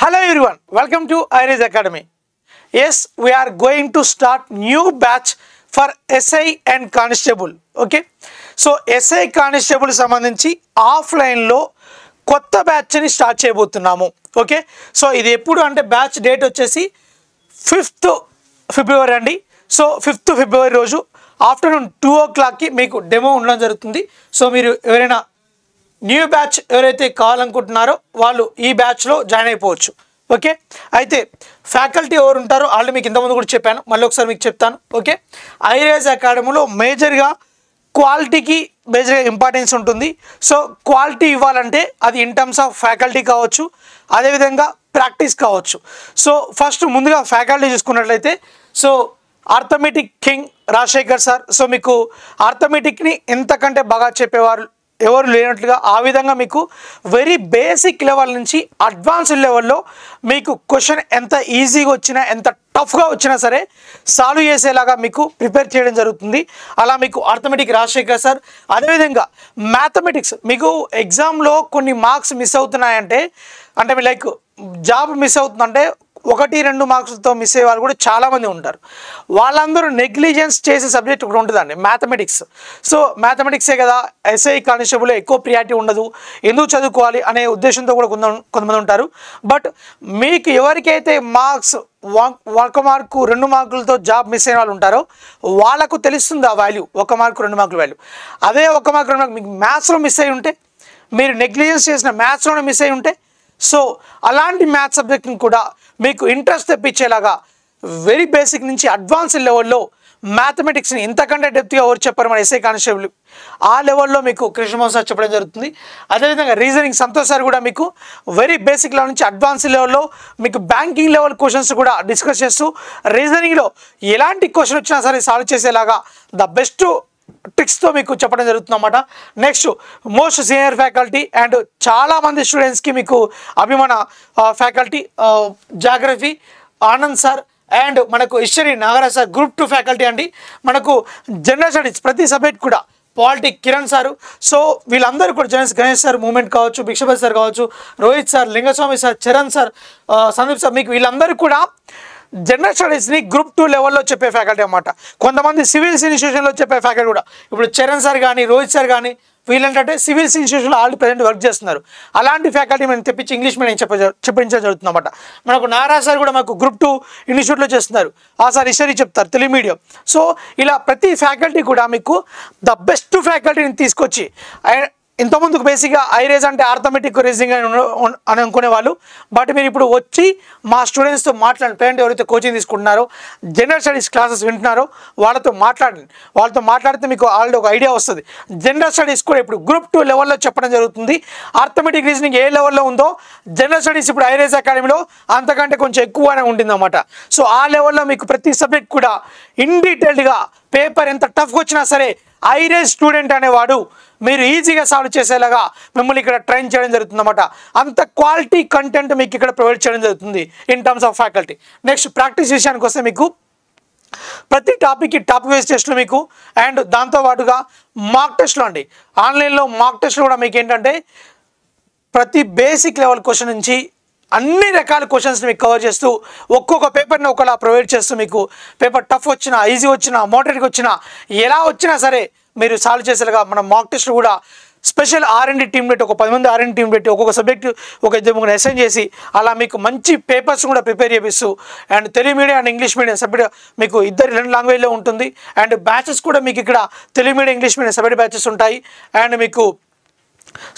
Hello everyone, welcome to IRIS Academy. Yes, we are going to start new batch for SI and Constable. Okay, so SI Constable సంబంధించి offline లో కొత్త batch ని start చేయబోతున్నాము. Okay, so ఇది ఎప్పుడు అంటే batch date వచ్చేసి 5th ఫిబ్రవరి అండి. సో 5th ఫిబ్రవరి రోజు ఆఫ్టర్నూన్ 2 o'clock కి మీకు డెమో ఉండడం జరుగుతుంది. సో మీరు ఎవరైనా న్యూ బ్యాచ్ ఎవరైతే కావాలనుకుంటున్నారో వాళ్ళు ఈ బ్యాచ్లో జాయిన్ అయిపోవచ్చు. ఓకే, అయితే ఫ్యాకల్టీ ఎవరు ఉంటారో ఆల్రెడీ మీకు ఇంతకుముందు కూడా చెప్పాను, మళ్ళీ ఒకసారి మీకు చెప్తాను. ఓకే, ఐరిస్ అకాడమీలో మేజర్గా క్వాలిటీకి మేజర్గా ఇంపార్టెన్స్ ఉంటుంది. సో క్వాలిటీ ఇవ్వాలంటే అది ఇన్ టర్మ్స్ ఆఫ్ ఫ్యాకల్టీ కావచ్చు, అదేవిధంగా ప్రాక్టీస్ కావచ్చు. సో ఫస్ట్ ముందుగా ఫ్యాకల్టీ చూసుకున్నట్లయితే so arithmetic king Rajasekhar sir. So మీకు ఆర్థమెటిక్ని ఎంతకంటే బాగా చెప్పేవారు ఎవరు లేనట్లుగా ఆ విధంగా మీకు వెరీ బేసిక్ లెవెల్ నుంచి అడ్వాన్స్డ్ లెవెల్లో మీకు క్వశ్చన్ ఎంత ఈజీగా వచ్చినా ఎంత టఫ్గా వచ్చినా సరే సాల్వ్ చేసేలాగా మీకు ప్రిపేర్ చేయడం జరుగుతుంది. అలా మీకు ఆర్థమెటిక్ రాజశేఖర్ సార్. అదేవిధంగా మ్యాథమెటిక్స్ మీకు ఎగ్జామ్లో కొన్ని మార్క్స్ మిస్ అవుతున్నాయంటే అంటే లైక్ జాబ్ మిస్ అవుతుందంటే 1-2 మార్క్స్తో మిస్ అయ్యే వాళ్ళు కూడా చాలామంది ఉంటారు. వాళ్ళందరూ నెగ్లిజెన్స్ చేసే సబ్జెక్ట్ ఒకటి ఉంటుందండి, మ్యాథమెటిక్స్. సో మ్యాథమెటిక్సే కదా ఎస్ఐ కానిస్టేబుల్లో ఎక్కువ ప్రియారిటీ ఉండదు, ఎందుకు చదువుకోవాలి అనే ఉద్దేశంతో కూడా కొంతమంది ఉంటారు. బట్ మీకు ఎవరికైతే మార్క్స్ 1 మార్కు 2 మార్కులతో జాబ్ మిస్ అయిన వాళ్ళు ఉంటారో వాళ్ళకు తెలుస్తుంది ఆ వాల్యూ, 1 మార్కు 2 మార్కుల వాల్యూ. అదే 1 మార్కు 2 మార్కు మీకు మ్యాథ్స్లో మిస్ అయి ఉంటే, మీరు నెగ్లిజెన్స్ చేసిన మ్యాథ్స్లోనే మిస్ అయి ఉంటే, సో అలాంటి మ్యాథ్స్ సబ్జెక్ట్ని కూడా మీకు ఇంట్రెస్ట్ తెప్పించేలాగా వెరీ బేసిక్ నుంచి అడ్వాన్స్డ్ లెవెల్లో మ్యాథమెటిక్స్ని ఇంతకంటే డెప్త్గా ఎవరు చెప్పారు మన ఎస్ఐ కానిస్టేబుల్ ఆ లెవెల్లో మీకు కృష్ణమోహన్ సార్ చెప్పడం జరుగుతుంది. అదేవిధంగా రీజనింగ్ సంతోష్ సార్ కూడా మీకు వెరీ బేసిక్ లెవెల్ నుంచి అడ్వాన్స్డ్ లెవెల్లో మీకు బ్యాంకింగ్ లెవెల్ క్వశ్చన్స్ కూడా డిస్కస్ చేస్తూ రీజనింగ్లో ఎలాంటి క్వశ్చన్ వచ్చినా సరే సాల్వ్ చేసేలాగా ద బెస్ట్ ట్రిక్స్తో మీకు చెప్పడం జరుగుతుంది అన్నమాట. Next most senior faculty and చాలామంది స్టూడెంట్స్కి మీకు అభిమాన faculty geography Anand sir and మనకు history Nagaraj sir. Group 2 faculty అండి. మనకు జనరల్ స్టడీస్ ప్రతి సబ్జెక్ట్ కూడా పాలిటిక్ కిరణ్ సారు. సో వీళ్ళందరూ కూడా గణేష్ సార్ మూమెంట్ కావచ్చు, భిక్షపతి సార్ కావచ్చు, Rohit sir, Lingaswamy sir, Charan sir, Sandeep sir, మీకు వీళ్ళందరూ కూడా జనరల్ స్టడీస్ని గ్రూప్ 2 లెవెల్లో చెప్పే ఫ్యాకల్టీ అన్నమాట. కొంతమంది సివిల్స్ ఇన్స్టిట్యూషన్లో చెప్పే ఫ్యాకల్టీ కూడా ఇప్పుడు చరణ్ సార్ కానీ రోహిత్ సార్ కానీ వీళ్ళంటే సివిల్స్ ఇన్స్టిట్యూషన్లో ఆల్రెడీ ప్రజెంట్ వర్క్ చేస్తున్నారు. అలాంటి ఫ్యాకల్టీ మేము తెప్పించి ఇంగ్లీష్ మీడియం చెప్పించడం జరుగుతుంది అన్నమాట. మనకు నాగరాజ్ సార్ కూడా మాకు గ్రూప్ 2 ఇన్స్టిట్యూట్లో చేస్తున్నారు. ఆ సార్ హిస్టరీ చెప్తారు, తెలుగు మీడియం. సో ఇలా ప్రతి ఫ్యాకల్టీ కూడా మీకు ద బెస్ట్ ఫ్యాకల్టీని తీసుకొచ్చి ఇంతకుముందుకు బేసిక్గా ఐరేజ్ అంటే ఆర్థమెటిక్ రీజనింగ్ అని అనుకునే వాళ్ళు, బట్ మీరు ఇప్పుడు వచ్చి మా స్టూడెంట్స్తో మాట్లాడండి. పేరెంట్ ఎవరైతే కోచింగ్ తీసుకుంటున్నారో జనరల్ స్టడీస్ క్లాసెస్ వింటున్నారో వాళ్ళతో మాట్లాడండి. వాళ్ళతో మాట్లాడితే మీకు ఆల్రెడీ ఒక ఐడియా వస్తుంది. జనరల్ స్టడీస్ కూడా ఇప్పుడు గ్రూప్ 2 లెవెల్లో చెప్పడం జరుగుతుంది. ఆర్థమెటిక్ రీజనింగ్ ఏ లెవెల్లో ఉందో జనరల్ స్టడీస్ ఇప్పుడు ఐరేజ్ అకాడమీలో అంతకంటే కొంచెం ఎక్కువనే ఉంటుందన్నమాట. సో ఆ లెవెల్లో మీకు ప్రతి సబ్జెక్ట్ కూడా ఇన్ డీటెయిల్డ్గా పేపర్ ఎంత టఫ్గా వచ్చినా సరే ఐరేజ్ స్టూడెంట్ అనేవాడు మీరు ఈజీగా సాల్వ్ చేసేలాగా మిమ్మల్ని ఇక్కడ ట్రైన్ చేయడం జరుగుతుంది అన్నమాట. అంత క్వాలిటీ కంటెంట్ మీకు ఇక్కడ ప్రొవైడ్ చేయడం జరుగుతుంది in terms of faculty. Next practice విషయానికి వస్తే మీకు ప్రతి టాపిక్కి టాపిక్ వైజ్ టెస్ట్లు మీకు అండ్ దాంతోపాటుగా మాక్ టెస్ట్లు అండి. ఆన్లైన్లో మాక్ టెస్ట్లు కూడా మీకు ఏంటంటే ప్రతి బేసిక్ లెవెల్ క్వశ్చన్ నుంచి అన్ని రకాల క్వశ్చన్స్ని మీకు కవర్ చేస్తూ ఒక్కొక్క పేపర్ని ఒకలా ప్రొవైడ్ చేస్తూ మీకు పేపర్ టఫ్ వచ్చినా ఈజీ వచ్చినా మోడరేట్గా వచ్చినా ఎలా వచ్చినా సరే మీరు సాల్వ్ చేసేలాగా మన మాక్ టెస్ట్ కూడా స్పెషల్ R&D టీమ్ పెట్టి ఒక 10 మంది R&D టీం పెట్టి ఒక్కొక్క సబ్జెక్టు ఒక 2-3 అసైన్ చేసి అలా మీకు మంచి పేపర్స్ కూడా ప్రిపేర్ చేపిస్తూ and Telugu medium and English medium separate మీకు 2 లాంగ్వేజ్లో ఉంటుంది. అండ్ బ్యాచెస్ కూడా మీకు ఇక్కడ Telugu medium English medium separate batches ఉంటాయి. అండ్ మీకు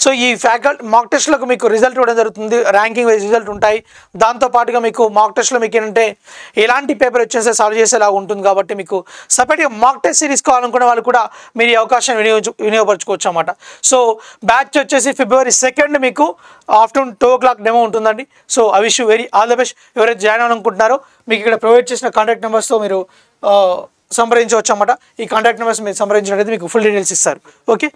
సో ఈ ఫ్యాకల్టీ మాక్ టెస్ట్లకు మీకు రిజల్ట్ ఇవ్వడం జరుగుతుంది, ర్యాంకింగ్ వైజ్ రిజల్ట్ ఉంటాయి. దాంతోపాటుగా మీకు మాక్ టెస్ట్లో మీకు ఏంటంటే ఎలాంటి పేపర్ వచ్చేస్తే సాల్వ్ చేసేలా ఉంటుంది. కాబట్టి మీకు సపరేట్గా మాక్ టెస్ట్ సిరీస్ కావాలనుకునే వాళ్ళు కూడా మీరు ఈ అవకాశం వినియోగపరచుకోవచ్చు అన్నమాట. సో బ్యాచ్ వచ్చేసి February 2nd మీకు ఆఫ్టర్నూన్ 2 o'clock డెమో ఉంటుందండి. So I wish you very all the best. ఎవరైతే జాయిన్ అవ్వాలనుకుంటున్నారో మీకు ఇక్కడ ప్రొవైడ్ చేసిన కాంటాక్ట్ నెంబర్స్తో మీరు సంప్రదించవచ్చు అన్నమాట. ఈ కాంటాక్ట్ నెంబర్స్ మీరు సంప్రదించినట్లయితే మీకు ఫుల్ డీటెయిల్స్ ఇస్తారు. ఓకే.